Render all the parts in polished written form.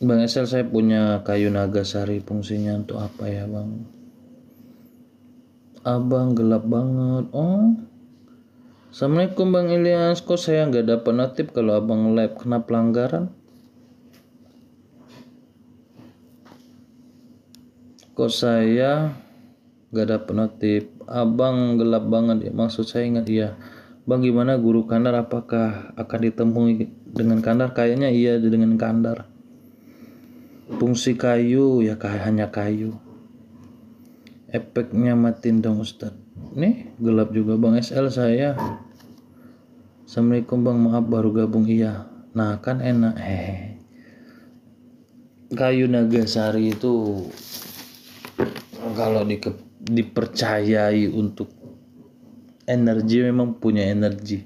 Bang Esel, saya punya kayu nagasari, fungsinya untuk apa ya bang? Abang gelap banget. Oh, Assalamualaikum Bang Ilyas. Kok saya nggak dapat notif kalau abang live, kena pelanggaran? Kok saya nggak dapat notif? Abang gelap banget ya, maksud saya ingat iya. Bang, gimana guru kandar, apakah akan ditemui dengan kandar? Kayaknya iya dengan kandar. Fungsi kayu ya hanya kayu. Efeknya matiin dong Ustad. Nih gelap juga Bang SL saya. Assalamualaikum Bang, maaf baru gabung. Iya. Nah kan enak. Kayu nagasari itu kalau dipercayai untuk energi, memang punya energi,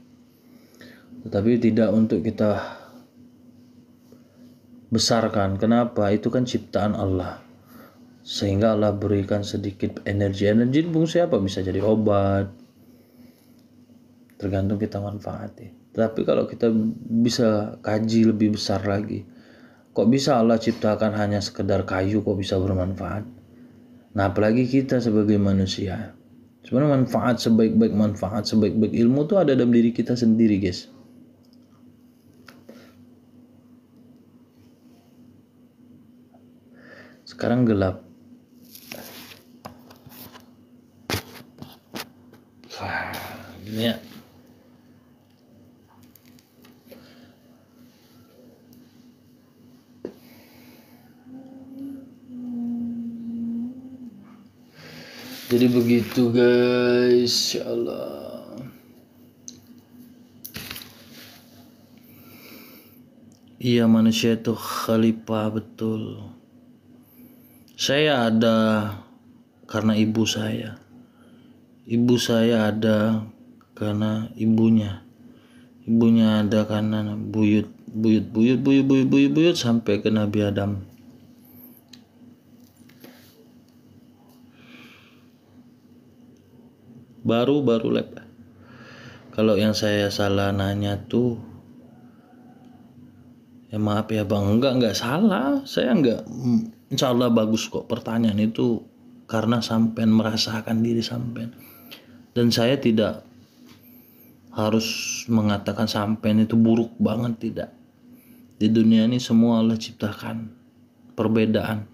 tetapi tidak untuk kita besarkan. Kenapa? Itu kan ciptaan Allah, sehingga Allah berikan sedikit energi. Energi fungsi apa? Bisa jadi obat, tergantung kita manfaati. Tapi kalau kita bisa kaji lebih besar lagi, kok bisa Allah ciptakan hanya sekedar kayu kok bisa bermanfaat? Nah apalagi kita sebagai manusia, sebenarnya manfaat sebaik-baik ilmu tuh ada dalam diri kita sendiri guys. Sekarang gelap. Wah, ini ya. Jadi begitu guys, insyaallah. Iya, manusia itu khalifah, betul. Saya ada karena ibu saya. Ibu saya ada karena ibunya. Ibunya ada karena buyut sampai ke Nabi Adam. Baru lab. Kalau yang saya salah nanya tuh, ya maaf ya bang, enggak salah. Saya enggak, insya Allah bagus kok pertanyaan itu, karena sampean merasakan diri sampean. Dan saya tidak harus mengatakan sampean itu buruk banget, tidak. Di dunia ini semua Allah ciptakan perbedaan.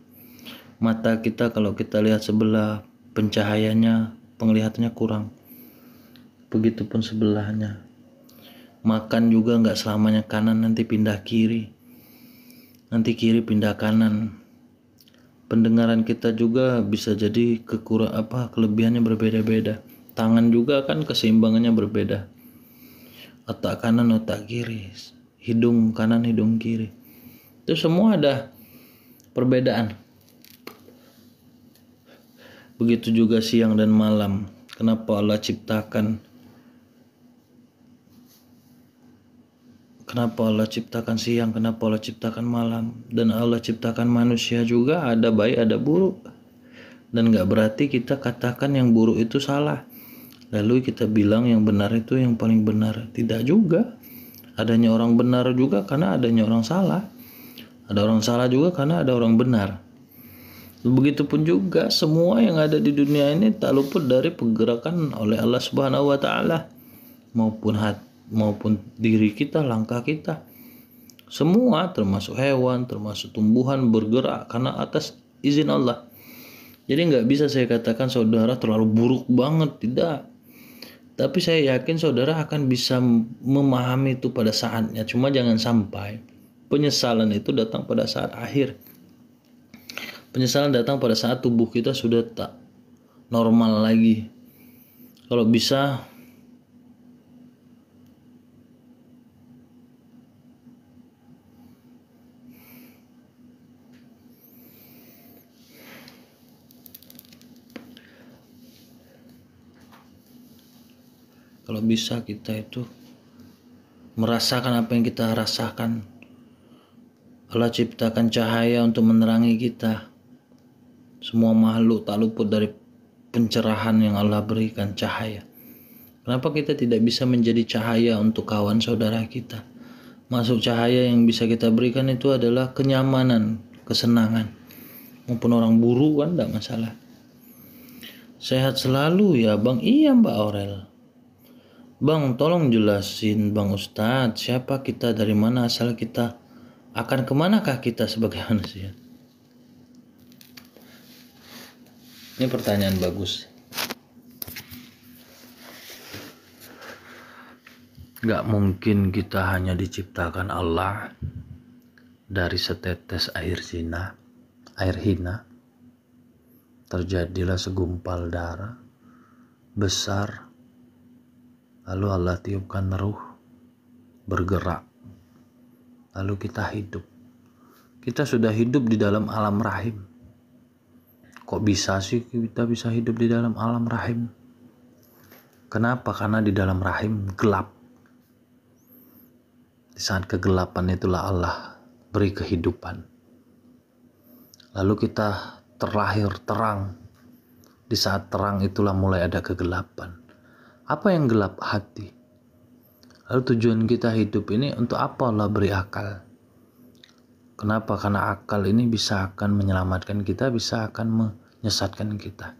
Mata kita kalau kita lihat sebelah, pencahayanya, penglihatannya kurang. Begitupun sebelahnya. Makan juga nggak selamanya kanan nanti pindah kiri, nanti kiri pindah kanan. Pendengaran kita juga bisa jadi kelebihannya berbeda-beda. Tangan juga kan keseimbangannya berbeda. Otak kanan, otak kiri, hidung kanan, hidung kiri. Itu semua ada perbedaan. Begitu juga siang dan malam. Kenapa Allah ciptakan siang, kenapa Allah ciptakan malam, dan Allah ciptakan manusia juga ada baik ada buruk. Dan gak berarti kita katakan yang buruk itu salah, lalu kita bilang yang benar itu yang paling benar. Tidak juga. Adanya orang benar juga karena adanya orang salah. Ada orang salah juga karena ada orang benar. Begitupun juga semua yang ada di dunia ini tak luput dari pergerakan oleh Allah Subhanahu wa taala, maupun diri kita, langkah kita. Semua termasuk hewan, termasuk tumbuhan bergerak karena atas izin Allah. Jadi nggak bisa saya katakan saudara terlalu buruk banget, tidak. Tapi saya yakin saudara akan bisa memahami itu pada saatnya. Cuma jangan sampai penyesalan itu datang pada saat akhir. Penyesalan datang pada saat tubuh kita sudah tak normal lagi. Kalau bisa kita itu merasakan apa yang kita rasakan. Allah ciptakan cahaya untuk menerangi kita. Semua makhluk tak luput dari pencerahan yang Allah berikan, cahaya. Kenapa kita tidak bisa menjadi cahaya untuk kawan saudara kita? Masuk cahaya yang bisa kita berikan itu adalah kenyamanan, kesenangan. Maupun orang buru kan tidak masalah. Sehat selalu ya Bang. Iya Mbak Aurel. Bang, tolong jelasin Bang Ustadz, siapa kita, dari mana asal kita, akan kemanakah kita sebagai manusia? Ini pertanyaan bagus. Gak mungkin kita hanya diciptakan Allah dari setetes air hina. Terjadilah segumpal darah besar, lalu Allah tiupkan ruh, bergerak, lalu kita hidup. Kita sudah hidup di dalam alam rahim. Kok bisa sih kita bisa hidup di dalam alam rahim? Kenapa? Karena di dalam rahim gelap. Di saat kegelapan itulah Allah beri kehidupan. Lalu kita terlahir terang. Di saat terang itulah mulai ada kegelapan. Apa yang gelap? Hati. Lalu tujuan kita hidup ini untuk apa Allah beri akal? Kenapa? Karena akal ini bisa akan menyelamatkan kita, bisa akan menyesatkan kita.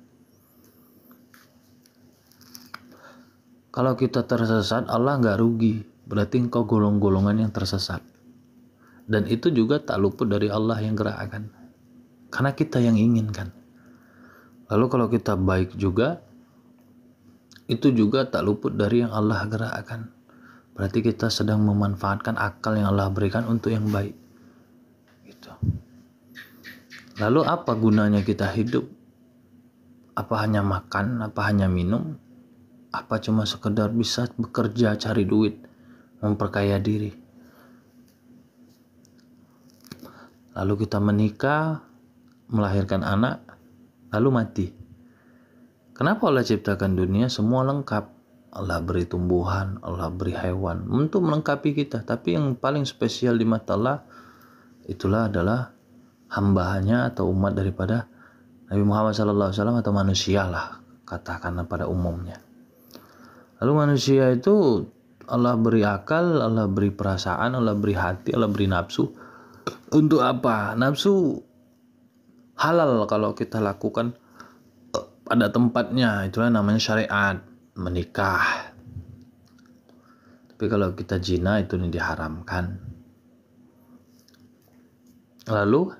Kalau kita tersesat, Allah nggak rugi. Berarti engkau golongan yang tersesat. Dan itu juga tak luput dari Allah yang gerakkan. Karena kita yang inginkan. Lalu kalau kita baik juga, itu juga tak luput dari yang Allah gerakkan. Berarti kita sedang memanfaatkan akal yang Allah berikan untuk yang baik. Gitu. Lalu apa gunanya kita hidup? Apa hanya makan? Apa hanya minum? Apa cuma sekedar bisa bekerja, cari duit, memperkaya diri? Lalu kita menikah, melahirkan anak, lalu mati. Kenapa Allah ciptakan dunia? Semua lengkap. Allah beri tumbuhan, Allah beri hewan untuk melengkapi kita. Tapi yang paling spesial di mata Allah itulah adalah hambanya atau umat daripada Nabi Muhammad SAW atau manusia lah, katakanlah pada umumnya. Lalu manusia itu Allah beri akal, Allah beri perasaan, Allah beri hati, Allah beri nafsu. Untuk apa? Nafsu halal kalau kita lakukan pada tempatnya, itulah namanya syariat, menikah. Tapi kalau kita zina itu diharamkan. Lalu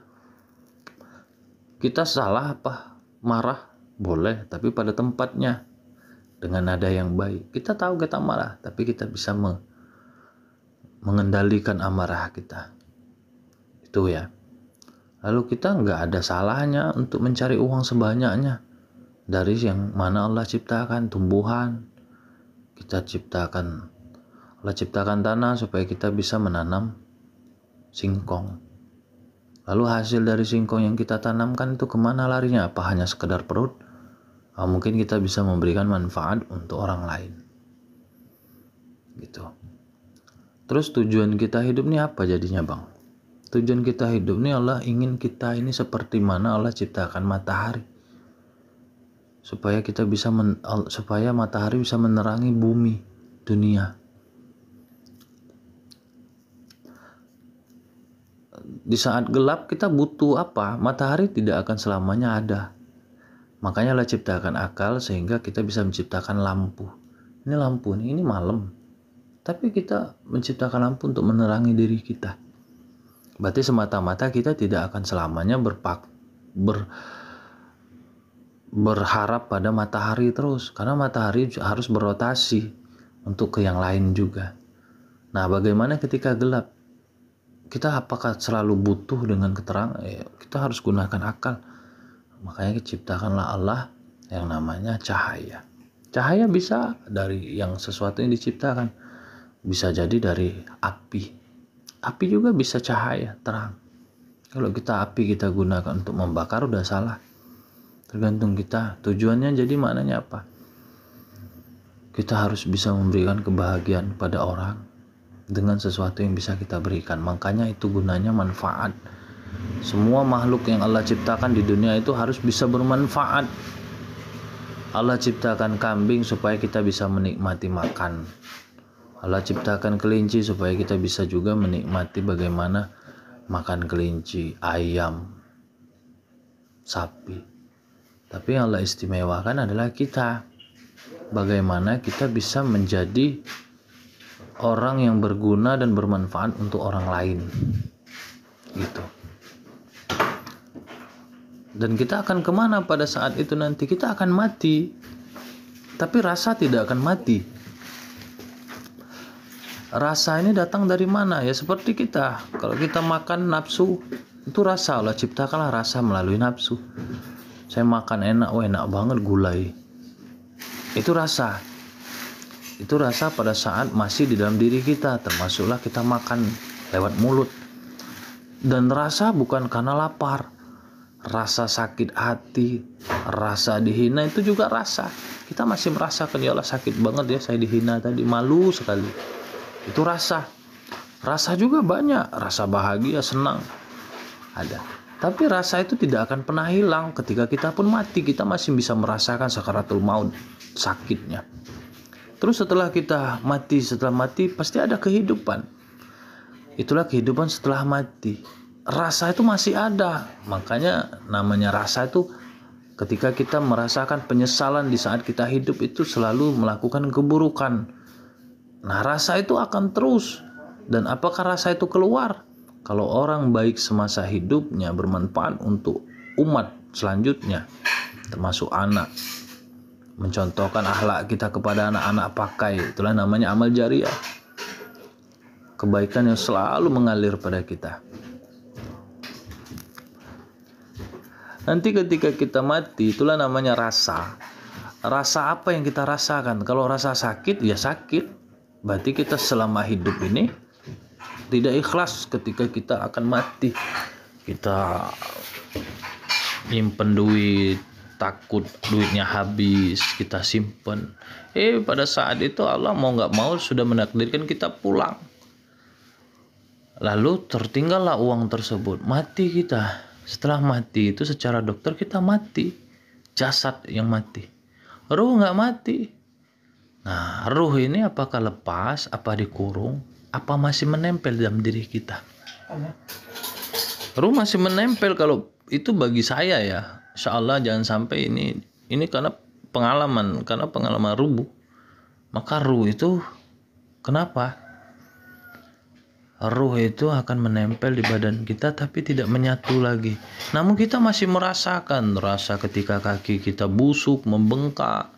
kita salah apa? Marah boleh, tapi pada tempatnya, dengan nada yang baik. Kita tahu kita marah, tapi kita bisa mengendalikan amarah kita. Itu ya. Lalu kita nggak ada salahnya untuk mencari uang sebanyaknya dari yang mana Allah ciptakan tumbuhan. Allah ciptakan tanah supaya kita bisa menanam singkong. Lalu hasil dari singkong yang kita tanamkan itu kemana larinya? Apa hanya sekedar perut? Mungkin kita bisa memberikan manfaat untuk orang lain. Gitu. Terus tujuan kita hidup ini apa jadinya Bang? Tujuan kita hidup ini Allah ingin kita ini seperti mana Allah ciptakan matahari. Supaya kita bisa supaya matahari bisa menerangi bumi, dunia. Di saat gelap kita butuh apa? Matahari tidak akan selamanya ada. Makanya Allah ciptakan akal sehingga kita bisa menciptakan lampu. Ini lampu nih, ini malam. Tapi kita menciptakan lampu untuk menerangi diri kita. Berarti semata-mata kita tidak akan selamanya berharap pada matahari terus. Karena matahari harus berotasi untuk ke yang lain juga. Nah, bagaimana ketika gelap? Kita apakah selalu butuh dengan keterangan? Kita harus gunakan akal. Makanya ciptakanlah Allah yang namanya cahaya. Cahaya bisa dari yang sesuatu yang diciptakan. Bisa jadi dari api. Api juga bisa cahaya, terang. Kalau api kita gunakan untuk membakar udah salah. Tergantung kita. Tujuannya jadi maknanya apa? Kita harus bisa memberikan kebahagiaan pada orang dengan sesuatu yang bisa kita berikan. Makanya itu gunanya manfaat. Semua makhluk yang Allah ciptakan di dunia itu harus bisa bermanfaat. Allah ciptakan kambing supaya kita bisa menikmati makan. Allah ciptakan kelinci supaya kita bisa juga menikmati bagaimana makan kelinci, ayam, sapi. Tapi yang Allah istimewakan adalah kita. Bagaimana kita bisa menjadi orang yang berguna dan bermanfaat untuk orang lain. Gitu. Dan kita akan kemana pada saat itu nanti? Kita akan mati. Tapi rasa tidak akan mati. Rasa ini datang dari mana? Ya seperti kita. Kalau kita makan nafsu, itu rasa. Allah ciptakanlah rasa melalui nafsu. Saya makan enak, enak banget gulai. Itu rasa. Itu rasa pada saat masih di dalam diri kita. Termasuklah kita makan lewat mulut. Dan rasa bukan karena lapar. Rasa sakit hati, rasa dihina itu juga rasa. Kita masih merasakan, ya Allah sakit banget ya saya dihina tadi, malu sekali. Itu rasa. Rasa juga banyak, rasa bahagia, senang ada. Tapi rasa itu tidak akan pernah hilang. Ketika kita pun mati, kita masih bisa merasakan sakaratul maut, sakitnya. Terus setelah kita mati, pasti ada kehidupan. Itulah kehidupan setelah mati. Rasa itu masih ada. Makanya namanya rasa itu ketika kita merasakan penyesalan di saat kita hidup itu selalu melakukan keburukan. Nah, rasa itu akan terus. Dan apakah rasa itu keluar? Kalau orang baik semasa hidupnya bermanfaat untuk umat selanjutnya, termasuk anak, mencontohkan akhlak kita kepada anak-anak pakai, itulah namanya amal jariah. Kebaikan yang selalu mengalir pada kita. Nanti ketika kita mati, itulah namanya rasa. Rasa apa yang kita rasakan? Kalau rasa sakit, ya sakit. Berarti kita selama hidup ini tidak ikhlas ketika kita akan mati. Kita nyimpen duit, takut duitnya habis, kita simpen. Pada saat itu Allah mau gak mau sudah menakdirkan kita pulang. Lalu tertinggallah uang tersebut, mati kita. Setelah mati itu secara dokter kita mati. Jasad yang mati. Ruh gak mati. Nah, ruh ini apakah lepas, apa dikurung, apa masih menempel dalam diri kita? Ruh masih menempel. Kalau itu bagi saya ya, insya Allah jangan sampai ini karena pengalaman rubuh. Maka ruh itu kenapa? Ruh itu akan menempel di badan kita tapi tidak menyatu lagi. Namun kita masih merasakan rasa ketika kaki kita busuk, membengkak,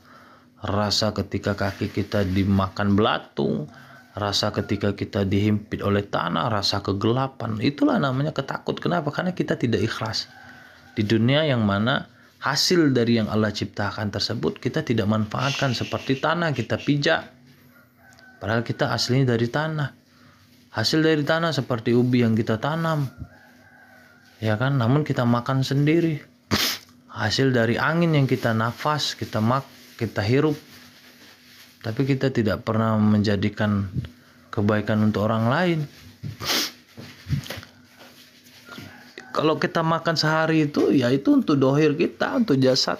rasa ketika kaki kita dimakan belatung, rasa ketika kita dihimpit oleh tanah, rasa kegelapan. Itulah namanya ketakut. Kenapa? Karena kita tidak ikhlas. Di dunia yang mana hasil dari yang Allah ciptakan tersebut kita tidak manfaatkan, seperti tanah kita pijak. Padahal kita aslinya dari tanah. Hasil dari tanah seperti ubi yang kita tanam, ya kan? Namun kita makan sendiri. Hasil dari angin yang kita nafas, kita hirup, tapi kita tidak pernah menjadikan kebaikan untuk orang lain. Kalau kita makan sehari itu, ya itu untuk dohir kita, untuk jasad.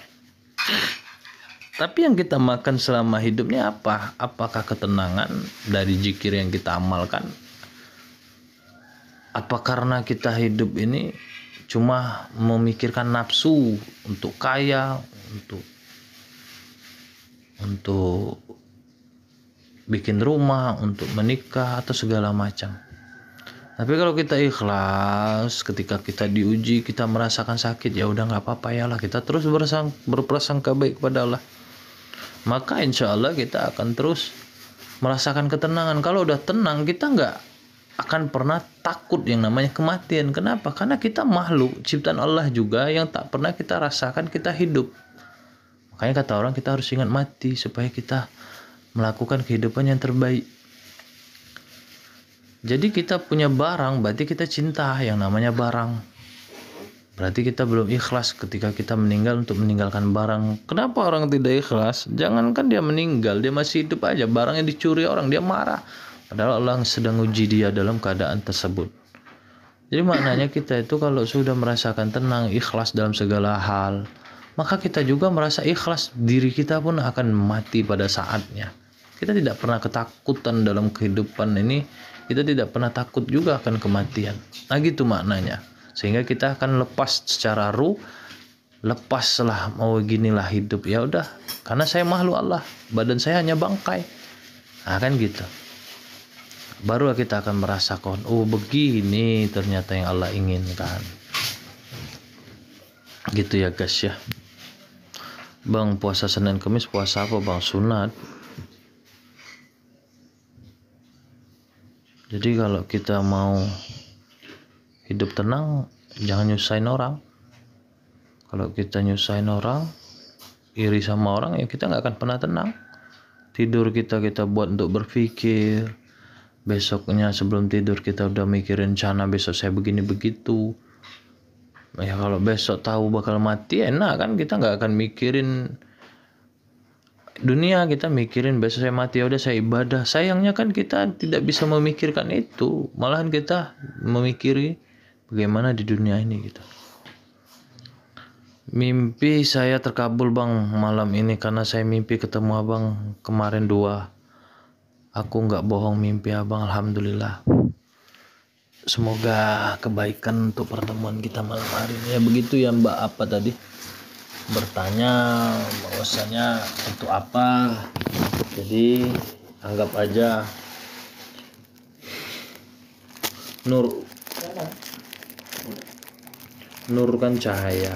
Tapi yang kita makan selama hidupnya apa? Apakah ketenangan dari zikir yang kita amalkan? Apa karena kita hidup ini cuma memikirkan nafsu untuk kaya, untuk bikin rumah, untuk menikah atau segala macam? Tapi kalau kita ikhlas, ketika kita diuji, kita merasakan sakit, ya udah nggak apa-apa ya lah, kita terus berprasangka baik kepada Allah. Maka insya Allah kita akan terus merasakan ketenangan. Kalau udah tenang, kita nggak akan pernah takut yang namanya kematian. Kenapa? Karena kita makhluk ciptaan Allah juga yang tak pernah kita rasakan kita hidup. Makanya kata orang kita harus ingat mati supaya kita melakukan kehidupan yang terbaik. Jadi kita punya barang, berarti kita cinta yang namanya barang. Berarti kita belum ikhlas ketika kita meninggal untuk meninggalkan barang. Kenapa orang tidak ikhlas? Jangankan dia meninggal, dia masih hidup aja, barangnya dicuri orang, dia marah. Padahal Allah sedang uji dia dalam keadaan tersebut. Jadi maknanya kita itu kalau sudah merasakan tenang, ikhlas dalam segala hal, maka kita juga merasa ikhlas, diri kita pun akan mati pada saatnya. Kita tidak pernah ketakutan dalam kehidupan ini, kita tidak pernah takut juga akan kematian. Nah gitu maknanya. Sehingga kita akan lepas secara ruh, lepaslah mau ginilah hidup, ya udah, karena saya makhluk Allah, badan saya hanya bangkai. Nah kan gitu. Baru kita akan merasakan, oh begini ternyata yang Allah inginkan. Gitu ya guys ya. Bang, puasa Senin Kamis puasa apa bang? Sunat. Jadi kalau kita mau hidup tenang, jangan nyusahin orang. Kalau kita nyusahin orang, iri sama orang, ya kita nggak akan pernah tenang. Tidur kita buat untuk berpikir. Besoknya sebelum tidur kita udah mikirin rencana besok saya begini begitu. Ya kalau besok tahu bakal mati, enak kan, kita nggak akan mikirin dunia, kita mikirin besok saya mati, ya udah saya ibadah. Sayangnya kan kita tidak bisa memikirkan itu, malahan kita memikiri bagaimana di dunia ini gitu. Mimpi saya terkabul bang malam ini karena saya mimpi ketemu abang kemarin 2. Aku nggak bohong, mimpi abang, alhamdulillah. Semoga kebaikan untuk pertemuan kita malam hari ini. Ya begitu ya Mbak apa tadi bertanya bahwasanya untuk apa. Jadi anggap aja nur kan cahaya.